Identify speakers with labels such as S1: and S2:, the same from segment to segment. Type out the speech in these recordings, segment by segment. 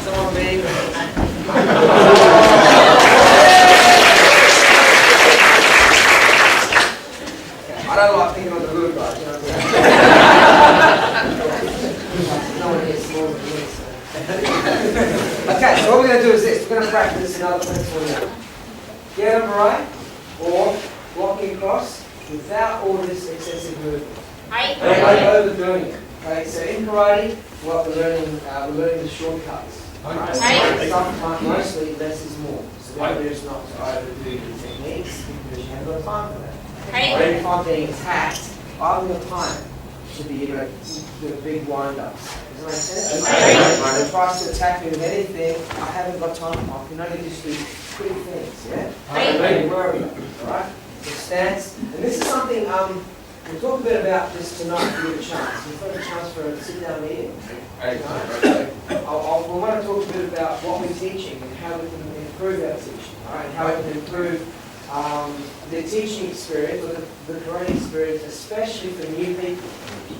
S1: Someone being. I don't like thinking on the good guys, you know what I'm saying? No one here is smaller than me, so. Okay, so what we're going to do is this. We're going to practice another principle now. Get them right, or walking across without all this excessive movement. We're overdoing it. Okay, so in karate, what we're learning the shortcuts. Right? Sometimes, mostly, less is more. So the idea is not to overdo the techniques because you haven't got time for that. If I'm getting attacked, I've got time to be able to do big wind-ups. Does that make sense? If he tries to attack me with anything, I haven't got time. I can only just do quick things, yeah? Don't worry about it, alright? So stance. And this is something, we'll talk a bit about this tonight if you get a chance. We've got a chance for a sit-down meeting. We want to talk a bit about what we're teaching and how we can improve our teaching, alright? And how we can improve the teaching experience, or the karate experience, especially for new people.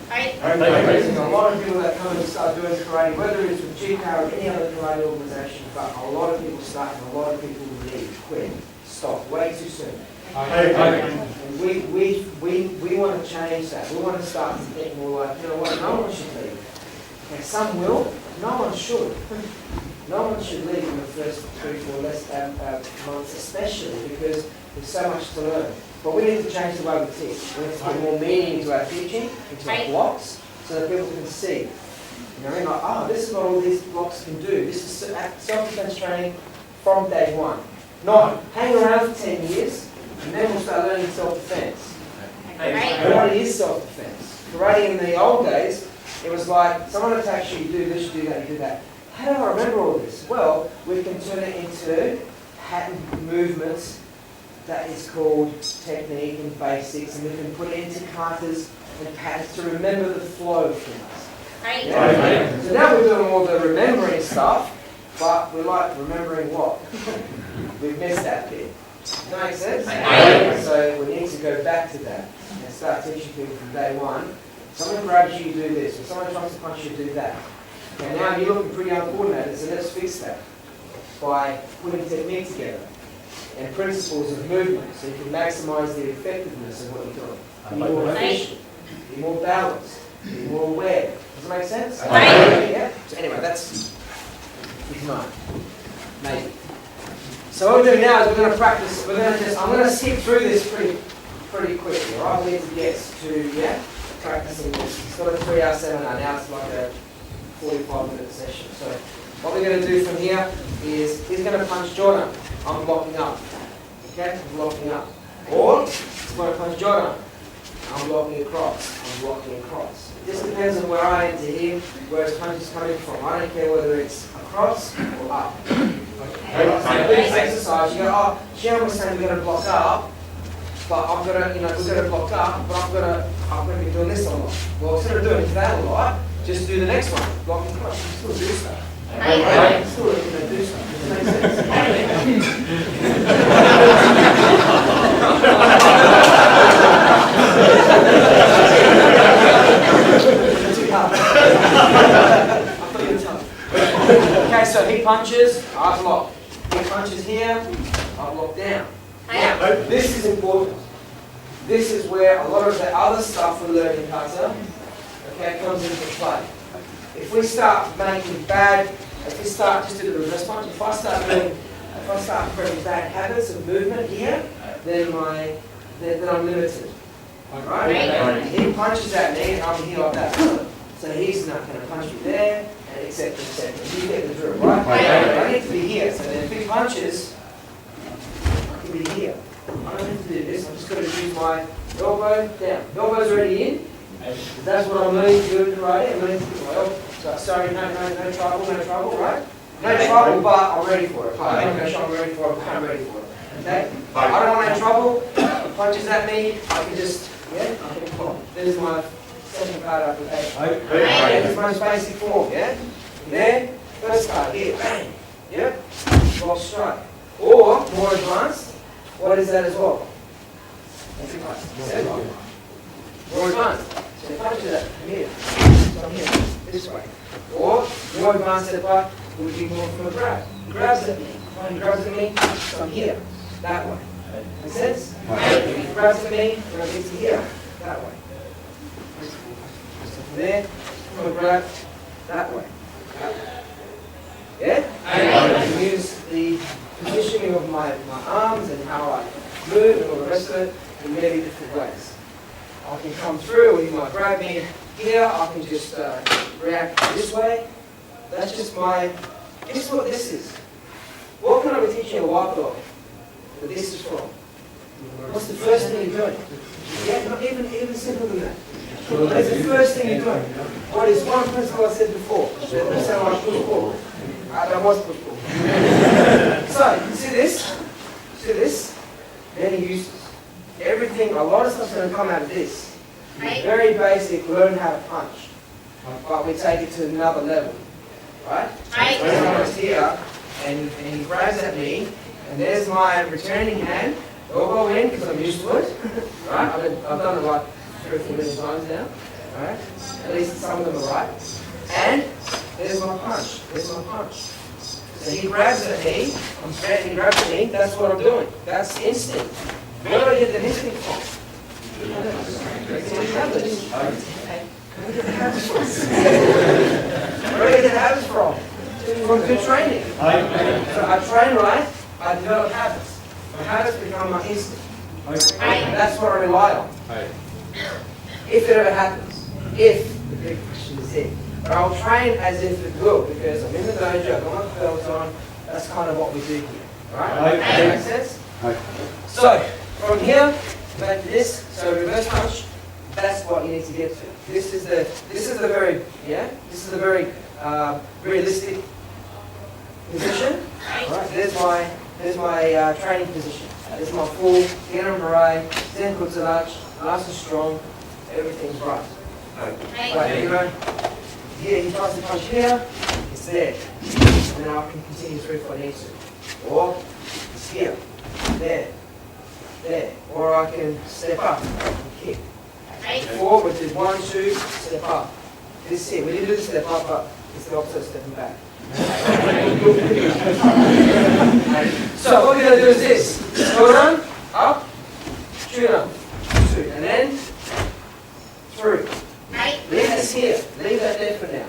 S1: There's a lot of people that come and start doing karate, whether it's with GKR or any other karate organisation, but a lot of people start and a lot of people leave, quit, stop, way too soon. And we want to change that. We want to start to think more like, you know what, no one should leave. Okay, some will, no one should. No one should leave in the first 3, 4 months, especially because there's so much to learn. But we need to change the way we teach. We need to put more meaning into our teaching, into our blocks, so that people can see. You know, like, oh, this is what all these blocks can do. This is self-defense training from day one. Not hang around for 10 years, and then we'll start learning self-defense. Karate is self-defense. Karate in the old days, it was like, someone attacks you, you do this, you do that, you do that. How do I remember all this? Well, we can turn it into pattern movements that is called technique and basics, and we can put it into katas and patterns to remember the flow of things. Yeah? So now we're doing all the remembering stuff, but we like remembering what? We've missed that bit. Does that make sense? So we need to go back to that and start teaching people from day one. Someone grabs you, you do this. If someone tries to punch you, do that. And now you're looking pretty uncoordinated, so let's fix that by putting technique together and principles of movement so you can maximize the effectiveness of what you're doing. Be more efficient, be more balanced, be more aware. Does that make sense? Yeah? So anyway, that's his mind. Maybe. So what we're doing now is we're going to practice, I'm going to skip through this pretty quickly, alright? We need to get to, practicing this. It's not a 3-hour seminar now, it's like a 45-minute session. So what we're going to do from here is he's going to punch jodan. I'm blocking up. Okay? I'm blocking up. Or he's going to punch jodan. I'm blocking across. I'm blocking across. It just depends on where I am to him, where his punch is coming from. I don't care whether it's across or up. Okay? So this exercise, you go, oh, Sharon was saying we're going to block up, but I'm going to, we're going to block up, but I'm going to be doing this a lot. Well, instead of doing that a lot, just do the next one. Blocking across. You still do stuff. Right? Still going to do stuff. Does that make sense? Okay, so he punches, I block. He punches here, I block down. Now, this is important. This is where a lot of the other stuff we learn in kata, comes into play. If we start making if we start just do the reverse punch, if I start creating bad habits of movement here, then I'm limited. Right? He punches at me and I'm here like that. So he's not going to punch me there, and etc. You get the drill, right? I need to be here. So then if he punches, I can be here. I don't have to do this. I'm just going to use my elbow down. Elbow's already in. That's what I'm learning to do in karate. I'm learning to do my elbow. So sorry, no trouble, right? No trouble, but I'm ready for it. I'm ready for it. I'm ready for it. Okay? I don't want any trouble. He punches at me. I can just, I can pull. This is my second card application. It's my most basic form, There, first card, here, bang. Block strike. Or, more advanced, what is that as well? More advanced. So punch that here. So I'm here. This way. Or more advanced step up, would be more from a grab. He grabs at me. When he grabs at me, so I'm here, that way. Make sense? If he grabs at me, when I get to here, that way. So from there, from a grab, that way. Yeah? I can use the positioning of my arms and how I move and all the rest of it in many different ways. I can come through, or you might grab me here, I can just react this way. That's just my, guess what this is? What can I be teaching a white belt that this is from? What's the first thing you're doing? Yeah, not even simpler than that. That's the first thing you're doing. What is one principle I said before? That's how I push forward. That was push forward. So, you see this? See this? Many uses. Everything, a lot of stuff's going to come out of this. Very basic, learn how to punch. But we take it to another level. Right? When I was here, and he grabs at me, and there's my returning hand. Elbow in, because I'm used to it. Right? I've done it like 3 or 4 million times now. Right? At least some of them are right. And there's my punch. There's my punch. So he grabs at me, I'm standing, he grabs at me, that's what I'm doing. That's instinct. Where do I get the instinct from? Where do I get the habits from? From good training. So I train right, I develop habits. My habits become my instinct. That's what I rely on. If it ever happens. If, the big question is if. But I'll train as if it will, because I'm in the dojo, I've got my belt on, that's kind of what we do here. Alright? Does that make sense? So, from here, back to this, so reverse punch, that's what you need to get to. This is the very realistic position. Alright, there's my training position. There's my full Genan Beret, Zen Kutsunach, nice and strong, everything's right. Right, you know, here he tries to punch here, it's there. And then I can continue through if I need to. Or it's here, there. Or I can step up and kick. Forward, which is 1, 2, step up. This here, we didn't do the step up, but it's the opposite of stepping back. So what we're going to do is this. Jodan, up, chudan, and then through. Leave this here. Leave that there for now.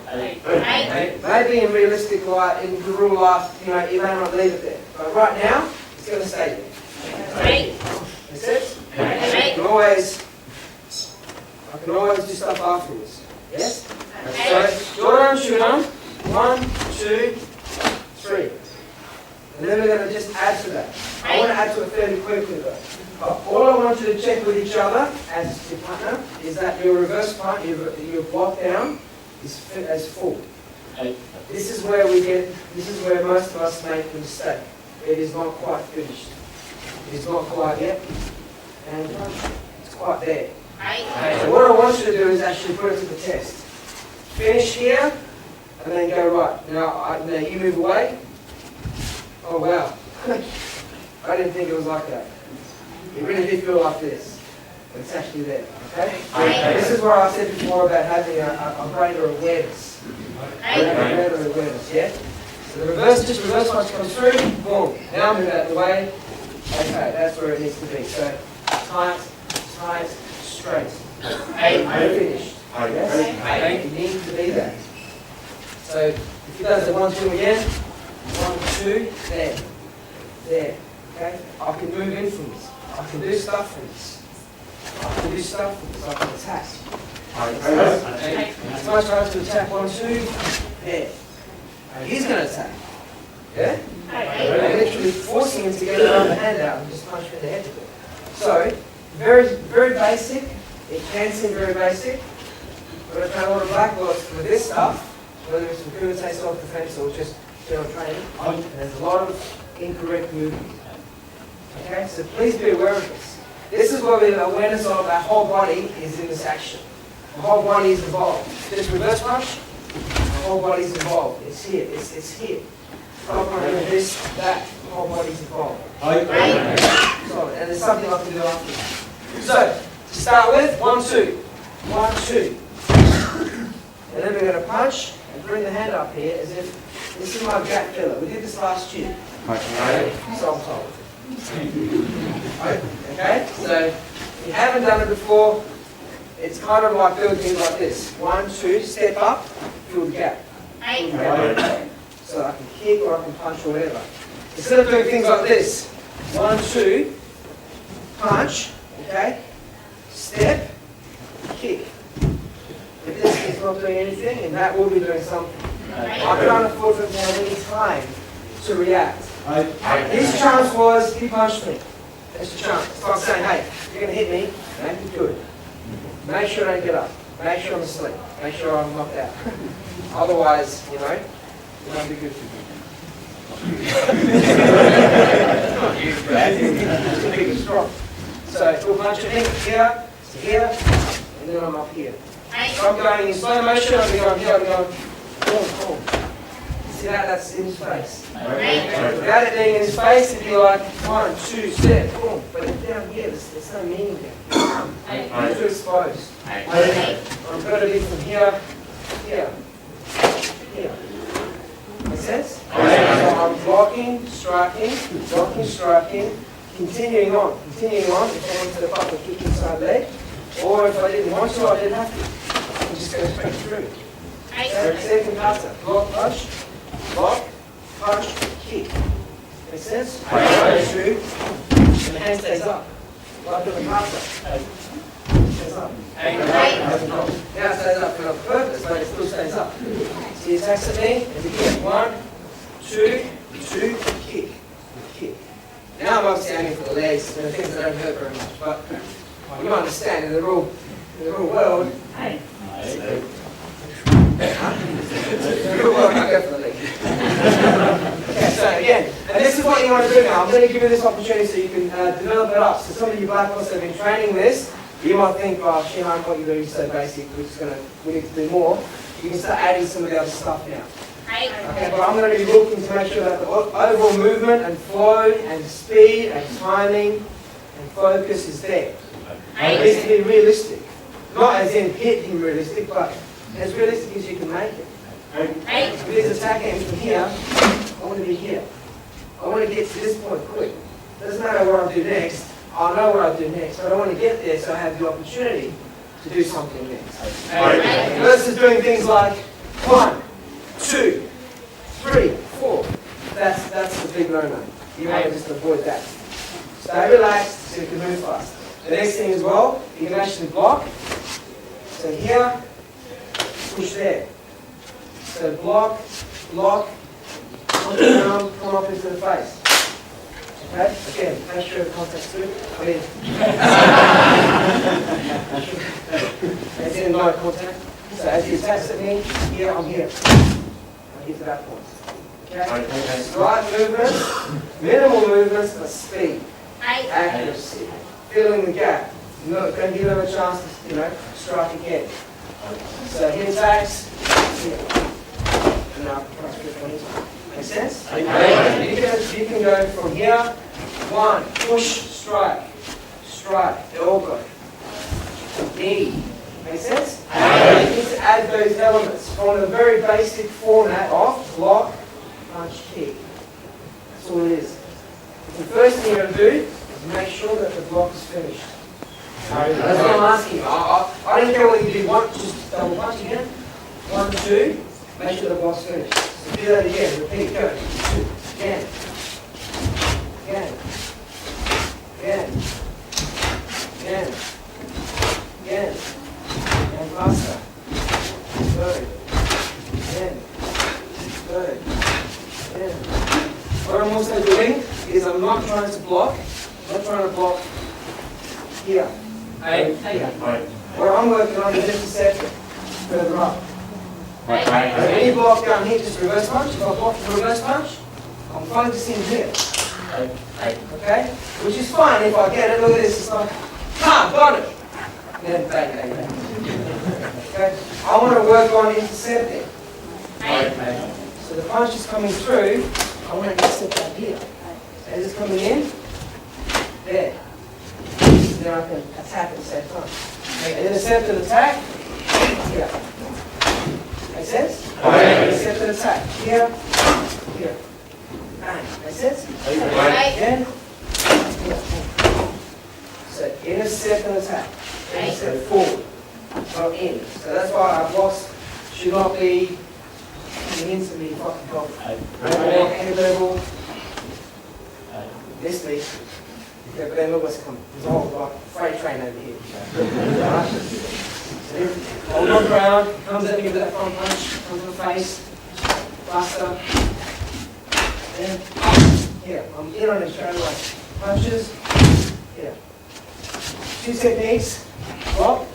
S1: Maybe in realistic life, in the real life, you may not leave it there. But right now, it's going to stay there. Make sense? I can always do stuff afterwards. Yes? So, jodan, chudan, 1, 2, 3. And then we're going to just add to that. I want to add to it fairly quickly though. But all I want you to check with each other as your partner is that your reverse punch, your block down is as full. This is where most of us make the mistake. It is not quite finished. It is not quite yet. And it's quite there. So what I want you to do is actually put it to the test. Finish here, and then go right. Now you move away. Oh wow. I didn't think it was like that. It really did feel like this. But it's actually there. Okay? This is where I said before about having a greater awareness. Greater awareness, yeah? So the reverse punch comes through, boom. Now move out of the way. Okay, that's where it needs to be. So tight, straight. Finished. Yes? You need to be that. So if he does the 1, 2 again, 1, 2, there. Okay? I can move in from this. I can do stuff from this. I can attack. It's much harder to attack 1, 2, there. He's going to attack. Yeah? I'm literally forcing him to get another hand out and just punch him in the head with it. So, very, very basic. It can seem very basic. But I've had a lot of black belts with this stuff, whether it's from Kumite self-defense or just general training. And there's a lot of incorrect movement. Okay, so please be aware of this. This is where the awareness of our whole body is in this action. The whole body is involved. This reverse punch, the whole body is involved. It's here. It's here. This, that, the whole body's involved. And there's something I can do after. So, to start with, 1, 2. 1, 2. And then we're going to punch and bring the hand up here as if This is my gap filler. We did this last year. So I'm told. Okay? So if you haven't done it before, it's kind of like doing things like this. 1, 2, step up, fill the gap. So I can kick or I can punch or whatever. Instead of doing things like this, 1, 2, punch, okay? Step, kick. If this is not doing anything, and that will be doing something. I can't afford to have any time to react. His chance was, he punched me. That's the chance. So I'm saying, hey, you're going to hit me, make me good. Make sure I don't get up. Make sure I'm asleep. Make sure I'm knocked out. Otherwise, you know, it won't be good for you. Big and strong. So we'll punch it in here, to here, and then I'm up here. So I'm going in slow motion, I'll be going here, I'll be going, boom, boom. See that? That's in his face. Without it being in his face, it'd be like 1, 2, step, boom. But down here, there's no meaning there. I'm too exposed. I'm going to be from here, here, here. Make sense? So I'm blocking, striking, continuing on. If I wanted to pop a kick inside leg, or if I didn't want to, I didn't have to. I can just go straight through. So second pattern, block, punch, kick. Make sense? 1, 2, and the hand stays up. Like in the pattern. Stays up. Now it stays up for no purpose, but it still stays up. So he attacks at me, and again, 1, 2, kick. Now I'm obviously aiming for the legs, and the things that don't hurt very much, but you understand in the real world, I go for the leg. Okay, so again, and this is what you want to do now. I'm going to give you this opportunity so you can develop it up. So some of you black belts have been training this. You might think, oh, Shihan, what you're doing is so basic, we need to do more. You can start adding some of the other stuff now. Okay, but I'm going to be looking to make sure that the overall movement and flow and speed and timing and focus is there. It needs to be realistic. Not as in hitting realistic, but as realistic as you can make it. If he's attacking from here, I want to be here. I want to get to this point quick. Doesn't matter what I'll do next. I'll know what I'll do next, but I want to get there so I have the opportunity to do something next. Versus doing things like 1, 2, 3, 4. That's the big no-no. You want to just avoid that. Stay relaxed so you can move fast. The next thing as well, you can actually block. So here, push there. So block, come up into the face. Okay? Again, make sure the contact's good. As in no contact. So as he attacks at me, here, I'm here. I get to that point. Okay? Slight movements, minimal movements, but speed. Accuracy. Filling the gap. Not going to give him a chance to, strike again. So he attacks, here. And now, make sense? You can go from here, 1, push, strike, elbow, knee. Make sense? You need to add those elements from the very basic format of block, punch, kick. That's all it is. The first thing you're going to do is make sure that the block is finished. That's what I'm asking. I don't care what you do. Just double punch again. 1, 2. Make sure the block's finished. So do that again. Repeat. Go. Again. And faster. Third. What I'm also doing is I'm not trying to block. I'm not trying to block here. What I'm working on is just a second. Further up. Any block down here, just reverse punch. If I block the reverse punch, I'm focusing here. Okay? Which is fine if I get it. Look at this. It's like, got it. Then bang. Okay? I want to work on intercepting. So the punch is coming through. I want to intercept that here. As it's coming in, there. Then I can attack at the same time. Intercept and attack. Here. Make sense? Intercept and attack. Here. Here. Bang. That's it. Again. Here. So inner step and attack. Inner step forward. Not in. So that's why our boss should not be coming into me fucking coffee. Head level. This week. Okay, but then look what's coming. There's a whole like, freight train over here. Hold on ground, comes at me with that front punch, comes to the face, faster. Then, here, I'm in on it straight away. Punches, here. 2 techniques, drop.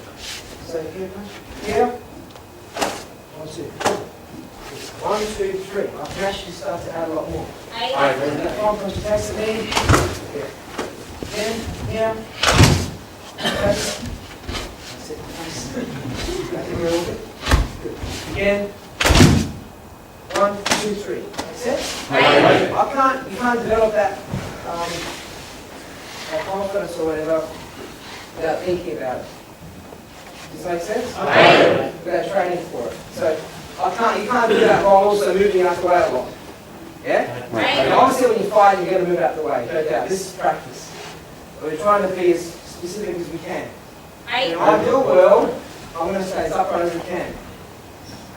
S1: So here, punch, here. 1, 2. 1, 2, 3. I can actually start to add a lot more. That front punch attacks at me. Here. Then, here. Face. That's it, face. Back in a little bit. Good. Again. 1, 2, 3. That's it. You can't develop that confidence or whatever without thinking about it. Does that make sense? Without training for it. So you can't do that while also moving out the way a lot. Yeah? And obviously when you fight, you're going to move out the way. No doubt. This is practice. But we're trying to be as specific as we can. In an ideal world, I'm going to say as upright as we can.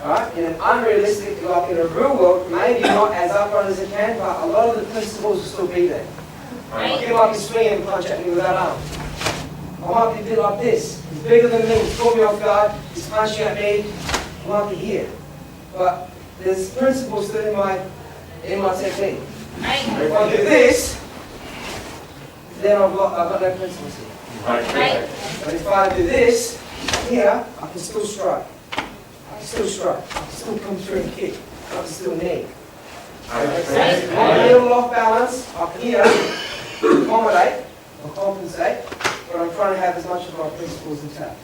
S1: Alright? In an unrealistic, like in a real world, maybe not as upright as it can, but a lot of the principles will still be there. You might be swinging and punch at me with that arm. I might be a bit like this. He's bigger than me, he's caught me off guard, he's punching at me, I might be here. But there's principles still in my technique. If I do this, then I've got no principles here. But if I do this, here, I can still strike. I can still come through and kick. I can still knee. I'm a little off balance up here, accommodate or compensate, but I'm trying to have as much of my principles intact.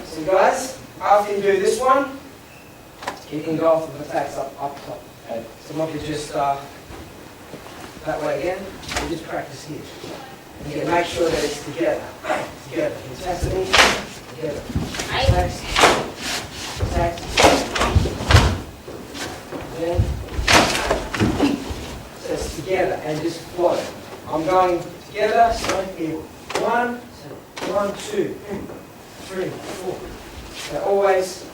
S1: So guys, after you do this one, you can go off with attacks up top. So might be just that way again, you just practice here. You can make sure that it's together. Intensity, together. Attacks. Then, so it's together and just flow. I'm going together, so here. 1, 2, 3, 4. So always,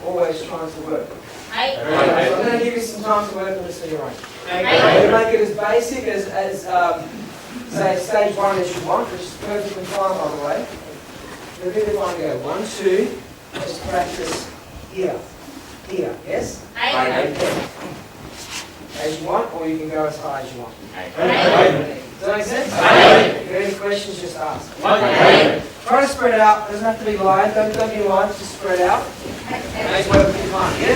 S1: always trying to work. I'm going to give you some time to work on this on your own. I'm going to make it as basic as say stage 1 as you want, which is perfectly fine by the way. We're really fine to go 1, 2, just practice here, yes? As you want, or you can go as high as you want. Does that make sense? If you have any questions, just ask. Try to spread out, doesn't have to be lined, don't be lined, just spread out. Make it work with fun, yeah?